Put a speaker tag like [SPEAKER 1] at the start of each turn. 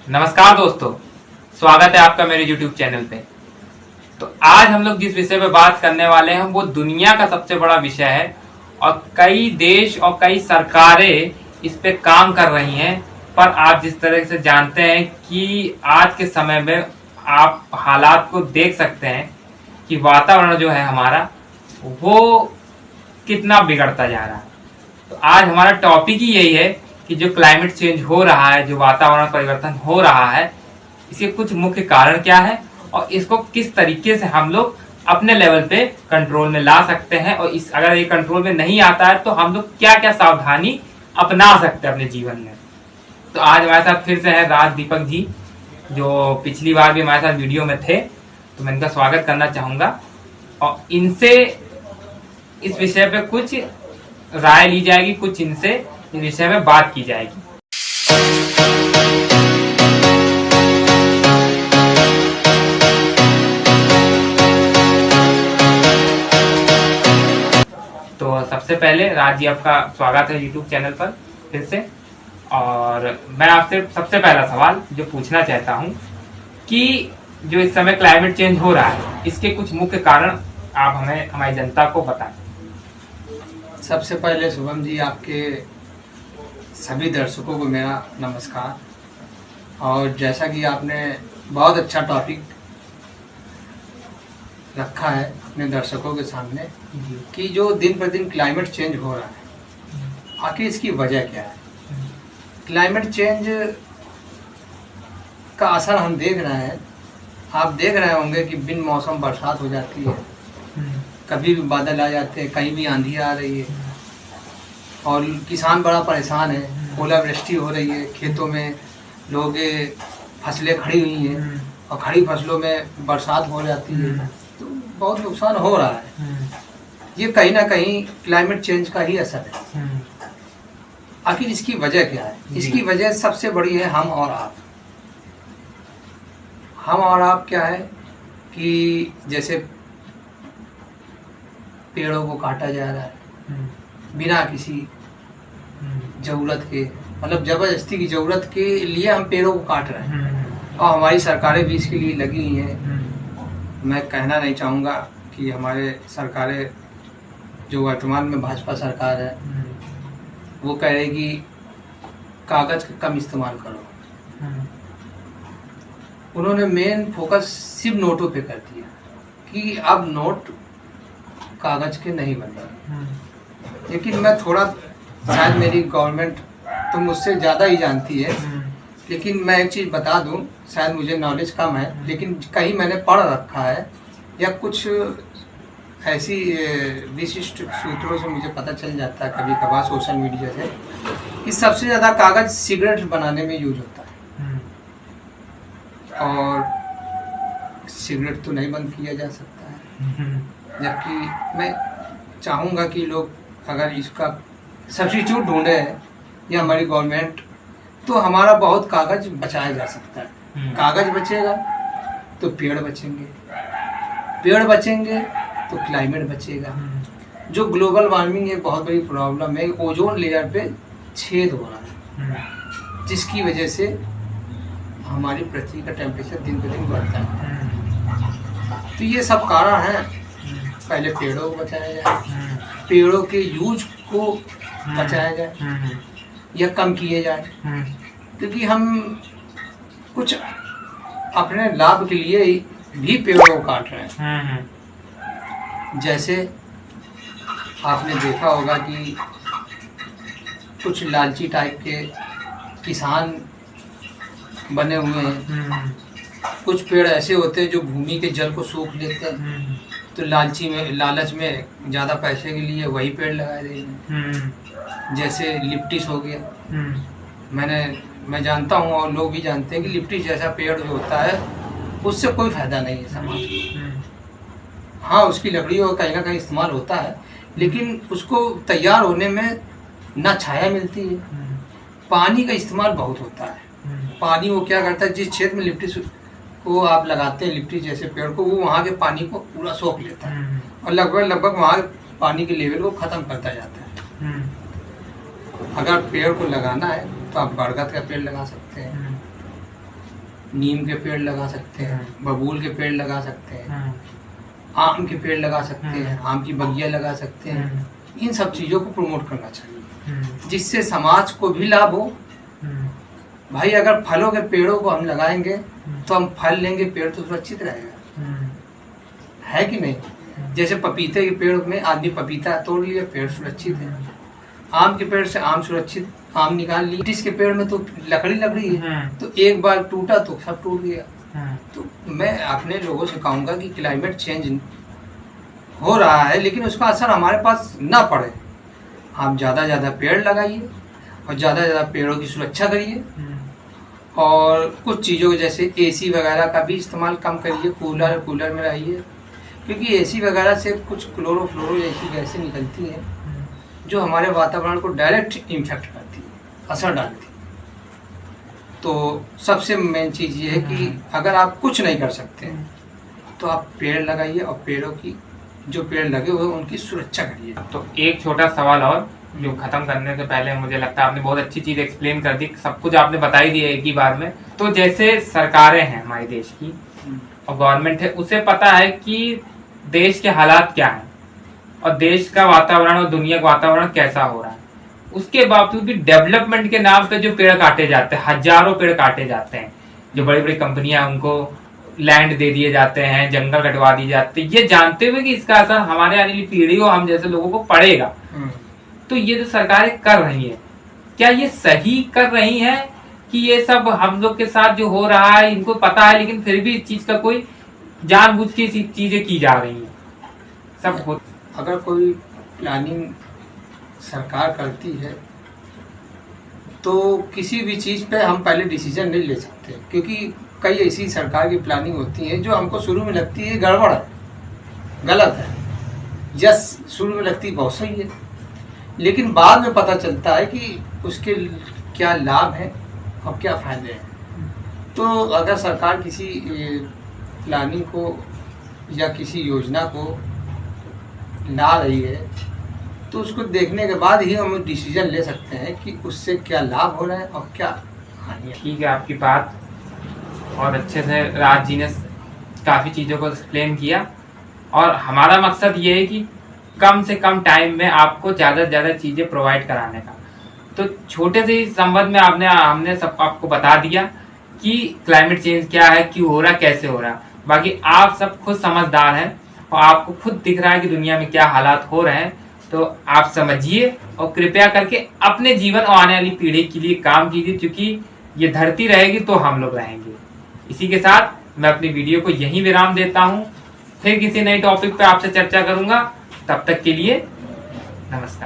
[SPEAKER 1] नमस्कार दोस्तों, स्वागत है आपका मेरे YouTube चैनल पे। तो आज हम लोग जिस विषय पे बात करने वाले हैं वो दुनिया का सबसे बड़ा विषय है और कई देश और कई सरकारें इस पे काम कर रही हैं। पर आप जिस तरह से जानते हैं कि आज के समय में आप हालात को देख सकते हैं कि वातावरण जो है हमारा वो कितना बिगड़ता जा रहा है। तो आज हमारा टॉपिक ही यही है कि जो क्लाइमेट चेंज हो रहा है, जो वातावरण परिवर्तन हो रहा है, इसके कुछ मुख्य कारण क्या है और इसको किस तरीके से हम लोग अपने लेवल पे कंट्रोल में ला सकते हैं। और इस अगर ये कंट्रोल में नहीं आता है तो हम लोग क्या क्या सावधानी अपना सकते हैं अपने जीवन में। तो आज हमारे साथ फिर से है राज दीपक जी, जो पिछली बार भी हमारे साथ वीडियो में थे, तो मैं इनका स्वागत करना चाहूंगा और इनसे इस विषय पे कुछ राय ली जाएगी, कुछ इनसे इस विषय में बात की जाएगी। तो सबसे पहले राज जी, आपका स्वागत है YouTube चैनल पर फिर से। और मैं आपसे सबसे पहला सवाल जो पूछना चाहता हूं कि जो इस समय क्लाइमेट चेंज हो रहा है, इसके कुछ मुख्य कारण आप हमें, हमारी जनता को बताएं।
[SPEAKER 2] सबसे पहले शुभम जी, आपके सभी दर्शकों को मेरा नमस्कार। और जैसा कि आपने बहुत अच्छा टॉपिक रखा है अपने दर्शकों के सामने कि जो दिन पर दिन क्लाइमेट चेंज हो रहा है, आखिर इसकी वजह क्या है। क्लाइमेट चेंज का असर हम देख रहे हैं। आप देख रहे होंगे कि बिन मौसम बरसात हो जाती है, कभी भी बादल आ जाते हैं, कहीं भी आंधी आ रही है और किसान बड़ा परेशान है। ओलावृष्टि हो रही है, खेतों में लोग फसलें खड़ी हुई हैं और खड़ी फसलों में बरसात हो जाती है, तो बहुत नुकसान हो रहा है। ये कहीं ना कहीं क्लाइमेट चेंज का ही असर है। आखिर इसकी वजह क्या है? इसकी वजह सबसे बड़ी है हम और आप। हम और आप क्या है कि जैसे पेड़ों को काटा जा रहा है बिना किसी जरूरत के, मतलब जबरदस्ती की जरूरत के लिए हम पेड़ों को काट रहे हैं और हमारी सरकारें भी इसके लिए लगी हुई हैं। मैं कहना नहीं चाहूँगा कि हमारे सरकारें जो वर्तमान में भाजपा सरकार है वो कह रही कि कागज़ का कम इस्तेमाल करो। उन्होंने मेन फोकस सिर्फ नोटों पे कर दिया कि अब नोट कागज के नहीं बन रहे। लेकिन मैं थोड़ा, शायद मेरी गवर्नमेंट तो मुझसे ज़्यादा ही जानती है, लेकिन मैं एक चीज़ बता दूं, शायद मुझे नॉलेज कम है लेकिन कहीं मैंने पढ़ रखा है या कुछ ऐसी विशिष्ट सूत्रों से मुझे पता चल जाता है कभी कभार सोशल मीडिया से, कि सबसे ज़्यादा कागज़ सिगरेट बनाने में यूज होता है। और सिगरेट तो नहीं बंद किया जा सकता है, जबकि मैं चाहूँगा कि लोग अगर इसका सब्स्टिट्यूट ढूंढे या हमारी गवर्नमेंट, तो हमारा बहुत कागज़ बचाया जा सकता है। कागज़ बचेगा तो पेड़ बचेंगे, पेड़ बचेंगे तो क्लाइमेट बचेगा। जो ग्लोबल वार्मिंग एक बहुत बड़ी प्रॉब्लम है, ओजोन लेयर पे छेद हो रहा है, जिसकी वजह से हमारी पृथ्वी का टेम्परेचर दिन ब दिन बढ़ता है। तो ये सब कारण हैं। पहले पेड़ों को बचाया जाए, पेड़ों के यूज को बचाया जाए या कम किए जाए, क्योंकि हम कुछ अपने लाभ के लिए भी पेड़ों को काट रहे हैं। जैसे आपने देखा होगा कि कुछ लालची टाइप के किसान बने हुए हैं। कुछ पेड़ ऐसे होते हैं जो भूमि के जल को सूख लेते हैं, तो लालच में ज़्यादा पैसे के लिए वही पेड़ लगाए रहे हैं। जैसे लिप्टिस हो गया, मैं जानता हूँ और लोग भी जानते हैं कि लिप्टिस जैसा पेड़ जो होता है उससे कोई फायदा नहीं है समाज को। हाँ, उसकी लकड़ियों का कहीं ना कहीं इस्तेमाल होता है, लेकिन उसको तैयार होने में ना छाया मिलती है, पानी का इस्तेमाल बहुत होता है। पानी वो क्या करता है, जिस क्षेत्र में लिप्टिस को आप लगाते हैं, लिप्टिस जैसे पेड़ को, वो वहाँ के पानी को पूरा सोख लेता है और लगभग वहाँ पानी के लेवल को ख़त्म करता जाता है। अगर पेड़ को लगाना है तो आप बरगद का पेड़ लगा सकते हैं, नीम के पेड़ लगा सकते हैं, बबूल के पेड़ लगा सकते हैं, आम के पेड़ लगा सकते हैं, आम की बगिया लगा सकते हैं। इन सब चीज़ों को प्रमोट करना चाहिए जिससे समाज को भी लाभ हो। भाई अगर फलों के पेड़ों को हम लगाएंगे तो हम फल लेंगे, पेड़ तो सुरक्षित रहेगा, है कि नहीं? जैसे पपीते के पेड़ में आदमी पपीता तोड़ लिया, पेड़ सुरक्षित है। आम के पेड़ से आम सुरक्षित, आम निकाल ली। इस के पेड़ में तो लकड़ी है, तो एक बार टूटा तो सब टूट गया। तो मैं अपने लोगों से कहूँगा कि क्लाइमेट चेंज हो रहा है, लेकिन उसका असर हमारे पास ना पड़े। आप ज़्यादा पेड़ लगाइए और ज़्यादा पेड़ों की सुरक्षा करिए, और कुछ चीज़ों जैसे एसी वगैरह का भी इस्तेमाल कम करिए, कूलर में रहिए, क्योंकि एसी वगैरह से कुछ क्लोरोफ्लोरो जैसी गैसें निकलती हैं जो हमारे वातावरण को डायरेक्ट इन्फेक्ट करती है, असर डालती है। तो सबसे मेन चीज़ ये है कि अगर आप कुछ नहीं कर सकते तो आप पेड़ लगाइए, और पेड़ों की जो पेड़ लगे हुए उनकी सुरक्षा करिए।
[SPEAKER 1] तो एक छोटा सवाल और जो खत्म करने से पहले, मुझे लगता है आपने बहुत अच्छी चीज एक्सप्लेन कर दी, सब कुछ आपने बता ही दिया एक ही बार में। तो जैसे सरकारें हैं हमारे देश की और गवर्नमेंट है, उसे पता है कि देश के हालात क्या हैं और देश का वातावरण और दुनिया का वातावरण कैसा हो रहा है, उसके बावजूद भी डेवलपमेंट के नाम पे जो पेड़ काटे जाते हैं, हजारों पेड़ काटे जाते हैं, जो बड़ी बड़ी कंपनियां उनको लैंड दे दिए जाते हैं, जंगल कटवा दिए जाते हैं, ये जानते हुए कि इसका असर हमारे आने वाली पीढ़ी और हम जैसे लोगों को पड़ेगा। तो ये जो सरकारें कर रही है, क्या ये सही कर रही है कि ये सब हम लोग के साथ जो हो रहा है इनको पता है, लेकिन फिर भी इस चीज का कोई जानबूझ के चीजें की जा रही है सब हो?
[SPEAKER 2] अगर कोई प्लानिंग सरकार करती है तो किसी भी चीज़ पे हम पहले डिसीजन नहीं ले सकते, क्योंकि कई ऐसी सरकार की प्लानिंग होती है जो हमको शुरू में लगती है गड़बड़ है, गलत है, यस शुरू में लगती है बहुत सही है, लेकिन बाद में पता चलता है कि उसके क्या लाभ हैं और क्या फायदे हैं। तो अगर सरकार किसी प्लानिंग को या किसी योजना को ला रही है तो उसको देखने के बाद ही हम डिसीजन ले सकते हैं कि उससे क्या लाभ हो रहा है और क्या हानि है।
[SPEAKER 1] ठीक है, आपकी बात और अच्छे से राज जी ने काफ़ी चीज़ों को एक्सप्लेन किया, और हमारा मकसद ये है कि कम से कम टाइम में आपको ज़्यादा से ज़्यादा चीज़ें प्रोवाइड कराने का। तो छोटे से संबंध में हमने सब आपको बता दिया कि क्लाइमेट चेंज क्या है, क्यों हो रहा, कैसे हो रहा। बाकी आप सब खुद समझदार हैं और आपको खुद दिख रहा है कि दुनिया में क्या हालात हो रहे हैं, तो आप समझिए और कृपया करके अपने जीवन और आने वाली पीढ़ी के लिए काम कीजिए, क्योंकि ये धरती रहेगी तो हम लोग रहेंगे। इसी के साथ मैं अपनी वीडियो को यहीं विराम देता हूँ, फिर किसी नए टॉपिक पे आपसे चर्चा करूंगा। तब तक के लिए नमस्कार।